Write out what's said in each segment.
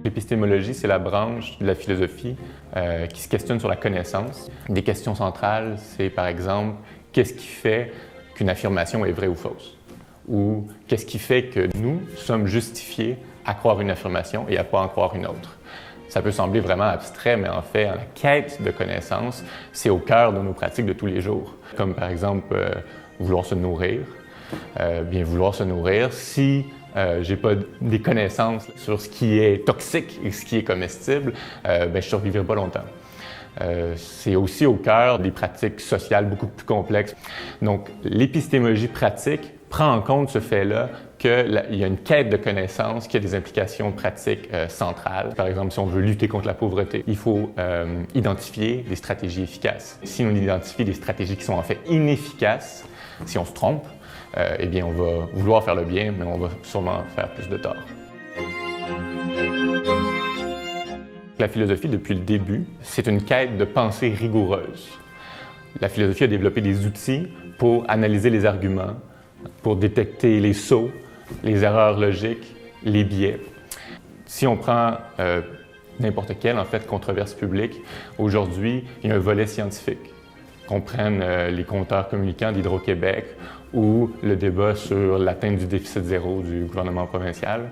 L'épistémologie, c'est la branche de la philosophie qui se questionne sur la connaissance. Des questions centrales, c'est par exemple, qu'est-ce qui fait qu'une affirmation est vraie ou fausse? Ou qu'est-ce qui fait que nous sommes justifiés à croire une affirmation et à ne pas en croire une autre? Ça peut sembler vraiment abstrait, mais en fait, la quête de connaissance, c'est au cœur de nos pratiques de tous les jours. Comme par exemple, vouloir se nourrir. Bien vouloir se nourrir, si j'ai pas des connaissances sur ce qui est toxique et ce qui est comestible, je ne survivrai pas longtemps. C'est aussi au cœur des pratiques sociales beaucoup plus complexes. Donc, l'épistémologie pratique prend en compte ce fait-là qu'il y a une quête de connaissances qui a des implications pratiques centrales. Par exemple, si on veut lutter contre la pauvreté, il faut identifier des stratégies efficaces. Si on identifie des stratégies qui sont en fait inefficaces, si on se trompe, eh bien, on va vouloir faire le bien, mais on va sûrement faire plus de tort. La philosophie, depuis le début, c'est une quête de pensée rigoureuse. La philosophie a développé des outils pour analyser les arguments, pour détecter les sots, les erreurs logiques, les biais. Si on prend n'importe quelle, en fait, controverse publique, aujourd'hui, il y a un volet scientifique. Qu'on prenne les compteurs communicants d'Hydro-Québec ou le débat sur l'atteinte du déficit zéro du gouvernement provincial.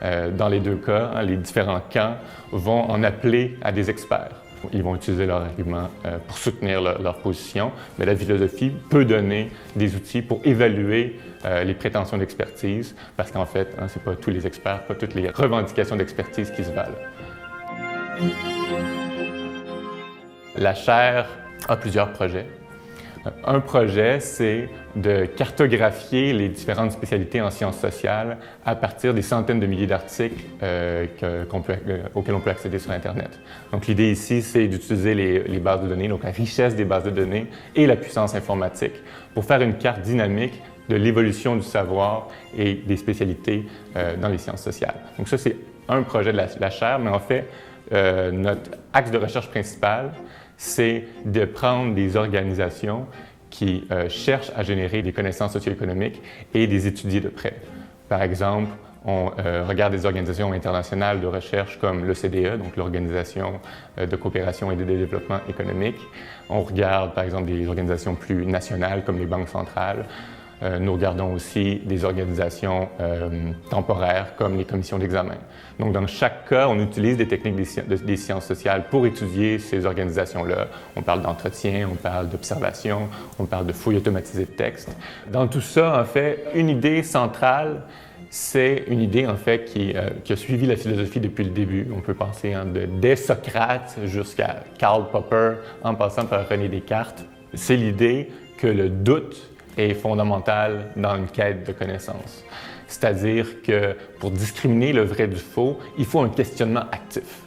Dans les deux cas, les différents camps vont en appeler à des experts. Ils vont utiliser leurs arguments pour soutenir leur position, mais la philosophie peut donner des outils pour évaluer les prétentions d'expertise, parce qu'en fait, ce n'est pas tous les experts, pas toutes les revendications d'expertise qui se valent. La chaire a plusieurs projets. Un projet, c'est de cartographier les différentes spécialités en sciences sociales à partir des centaines de milliers d'articles auxquels on peut accéder sur Internet. Donc l'idée ici, c'est d'utiliser les bases de données, donc la richesse des bases de données et la puissance informatique pour faire une carte dynamique de l'évolution du savoir et des spécialités dans les sciences sociales. Donc ça, c'est un projet de la chaire, mais en fait, notre axe de recherche principal, c'est de prendre des organisations qui cherchent à générer des connaissances socio-économiques et des étudier de près. Par exemple, on regarde des organisations internationales de recherche comme l'OCDE, donc l'Organisation de coopération et de développement économique. On regarde, par exemple, des organisations plus nationales comme les banques centrales. Nous regardons aussi des organisations temporaires comme les commissions d'examen. Donc, dans chaque cas, on utilise des techniques des sciences sociales pour étudier ces organisations-là. On parle d'entretien, on parle d'observation, on parle de fouilles automatisées de textes. Dans tout ça, en fait, une idée centrale, c'est une idée, en fait, qui a suivi la philosophie depuis le début. On peut penser dès Socrate jusqu'à Karl Popper, en passant par René Descartes. C'est l'idée que le doute est fondamentale dans une quête de connaissance. C'est-à-dire que pour discriminer le vrai du faux, il faut un questionnement actif.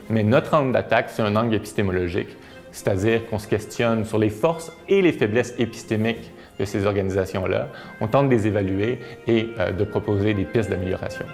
Mais notre angle d'attaque, c'est un angle épistémologique, c'est-à-dire qu'on se questionne sur les forces et les faiblesses épistémiques de ces organisations-là. On tente de les évaluer et de proposer des pistes d'amélioration.